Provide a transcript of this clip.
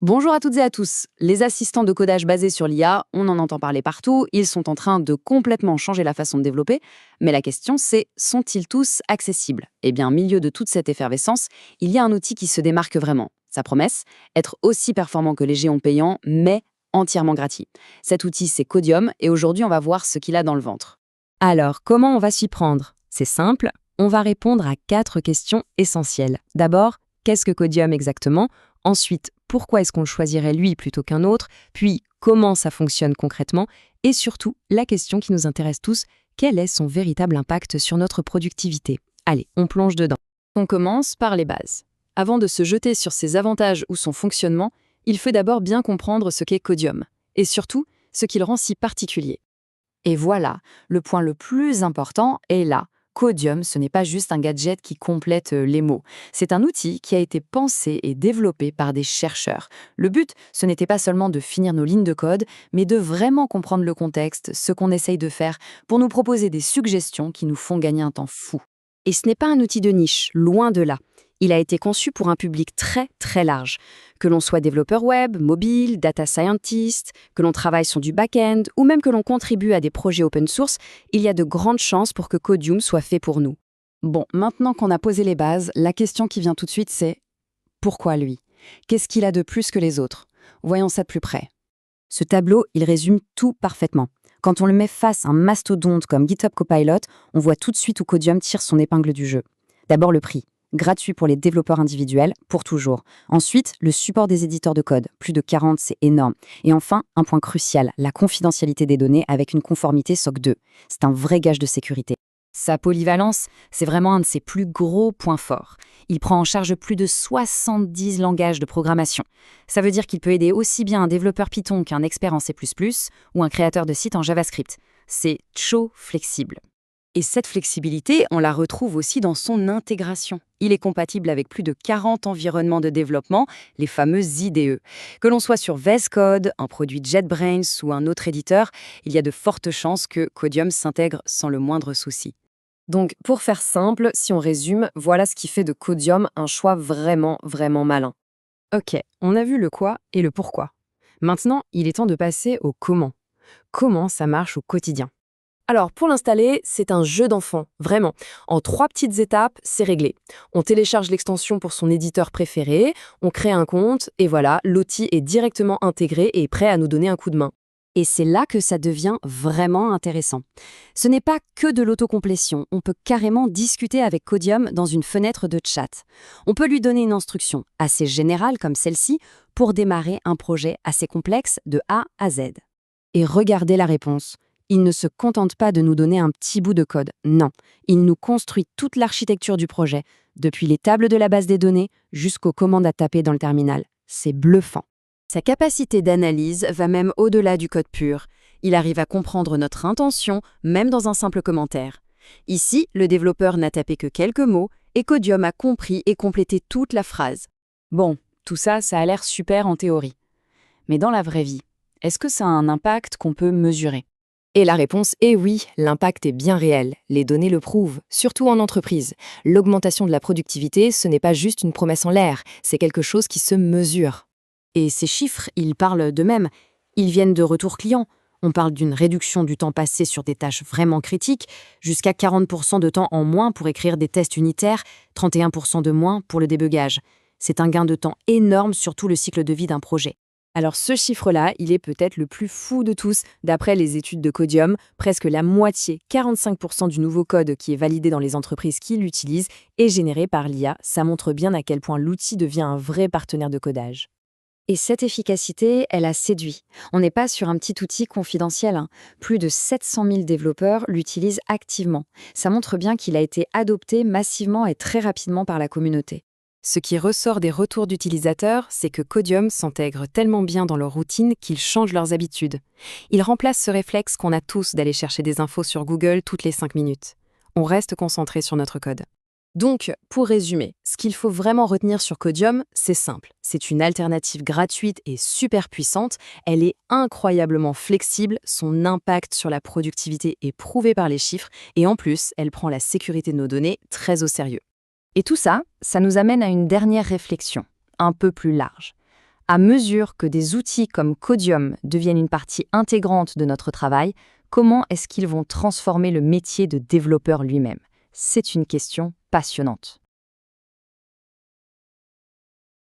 Bonjour à toutes et à tous. Les assistants de codage basés sur l'IA, on en entend parler partout, ils sont en train de complètement changer la façon de développer, mais la question c'est, sont-ils tous accessibles? Eh bien, au milieu de toute cette effervescence, il y a un outil qui se démarque vraiment. Sa promesse, être aussi performant que les géants payants, mais entièrement gratuit. Cet outil, c'est Codium, et aujourd'hui, on va voir ce qu'il a dans le ventre. Alors, comment on va s'y prendre? C'est simple, on va répondre à 4 questions essentielles. D'abord, qu'est-ce que Codium exactement? Ensuite, pourquoi est-ce qu'on le choisirait lui plutôt qu'un autre? Puis, comment ça fonctionne concrètement? Et surtout, la question qui nous intéresse tous, quel est son véritable impact sur notre productivité? Allez, on plonge dedans. On commence par les bases. Avant de se jeter sur ses avantages ou son fonctionnement, il faut d'abord bien comprendre ce qu'est Codium, et surtout, ce qui le rend si particulier. Et voilà, le point le plus important est là. Codium, ce n'est pas juste un gadget qui complète les mots. C'est un outil qui a été pensé et développé par des chercheurs. Le but, ce n'était pas seulement de finir nos lignes de code, mais de vraiment comprendre le contexte, ce qu'on essaye de faire, pour nous proposer des suggestions qui nous font gagner un temps fou. Et ce n'est pas un outil de niche, loin de là. Il a été conçu pour un public très très large. Que l'on soit développeur web, mobile, data scientist, que l'on travaille sur du back-end ou même que l'on contribue à des projets open source, il y a de grandes chances pour que Codium soit fait pour nous. Bon, maintenant qu'on a posé les bases, la question qui vient tout de suite, c'est pourquoi lui? Qu'est-ce qu'il a de plus que les autres? Voyons ça de plus près. Ce tableau, il résume tout parfaitement. Quand on le met face à un mastodonte comme GitHub Copilot, on voit tout de suite où Codium tire son épingle du jeu. D'abord le prix. Gratuit pour les développeurs individuels, pour toujours. Ensuite, le support des éditeurs de code. Plus de 40, c'est énorme. Et enfin, un point crucial, la confidentialité des données avec une conformité SOC 2. C'est un vrai gage de sécurité. Sa polyvalence, c'est vraiment un de ses plus gros points forts. Il prend en charge plus de 70 langages de programmation. Ça veut dire qu'il peut aider aussi bien un développeur Python qu'un expert en C++ ou un créateur de site en JavaScript. C'est chaud flexible. Et cette flexibilité, on la retrouve aussi dans son intégration. Il est compatible avec plus de 40 environnements de développement, les fameux IDE. Que l'on soit sur VS Code, un produit JetBrains ou un autre éditeur, il y a de fortes chances que Codium s'intègre sans le moindre souci. Donc, pour faire simple, si on résume, voilà ce qui fait de Codium un choix vraiment, vraiment malin. Ok, on a vu le quoi et le pourquoi. Maintenant, il est temps de passer au comment. Comment ça marche au quotidien? Alors, pour l'installer, c'est un jeu d'enfant, vraiment. En 3 petites étapes, c'est réglé. On télécharge l'extension pour son éditeur préféré, on crée un compte, et voilà, l'outil est directement intégré et prêt à nous donner un coup de main. Et c'est là que ça devient vraiment intéressant. Ce n'est pas que de l'autocomplétion, on peut carrément discuter avec Codium dans une fenêtre de chat. On peut lui donner une instruction assez générale comme celle-ci pour démarrer un projet assez complexe de A à Z. Et regardez la réponse. Il ne se contente pas de nous donner un petit bout de code, non. Il nous construit toute l'architecture du projet, depuis les tables de la base des données jusqu'aux commandes à taper dans le terminal. C'est bluffant. Sa capacité d'analyse va même au-delà du code pur. Il arrive à comprendre notre intention, même dans un simple commentaire. Ici, le développeur n'a tapé que quelques mots et Codium a compris et complété toute la phrase. Bon, tout ça, ça a l'air super en théorie. Mais dans la vraie vie, est-ce que ça a un impact qu'on peut mesurer? Et la réponse est oui, l'impact est bien réel. Les données le prouvent, surtout en entreprise. L'augmentation de la productivité, ce n'est pas juste une promesse en l'air, c'est quelque chose qui se mesure. Et ces chiffres, ils parlent d'eux-mêmes. Ils viennent de retours clients. On parle d'une réduction du temps passé sur des tâches vraiment critiques, jusqu'à 40% de temps en moins pour écrire des tests unitaires, 31% de moins pour le débugage. C'est un gain de temps énorme sur tout le cycle de vie d'un projet. Alors ce chiffre-là, il est peut-être le plus fou de tous. D'après les études de Codium, presque la moitié, 45% du nouveau code qui est validé dans les entreprises qui l'utilisent est généré par l'IA. Ça montre bien à quel point l'outil devient un vrai partenaire de codage. Et cette efficacité, elle a séduit. On n'est pas sur un petit outil confidentiel, hein. Plus de 700 000 développeurs l'utilisent activement. Ça montre bien qu'il a été adopté massivement et très rapidement par la communauté. Ce qui ressort des retours d'utilisateurs, c'est que Codium s'intègre tellement bien dans leur routine qu'ils changent leurs habitudes. Il remplace ce réflexe qu'on a tous d'aller chercher des infos sur Google toutes les 5 minutes. On reste concentré sur notre code. Donc, pour résumer, ce qu'il faut vraiment retenir sur Codium, c'est simple. C'est une alternative gratuite et super puissante. Elle est incroyablement flexible, son impact sur la productivité est prouvé par les chiffres, et en plus, elle prend la sécurité de nos données très au sérieux. Et tout ça, ça nous amène à une dernière réflexion, un peu plus large. À mesure que des outils comme Codium deviennent une partie intégrante de notre travail, comment est-ce qu'ils vont transformer le métier de développeur lui-même? C'est une question passionnante.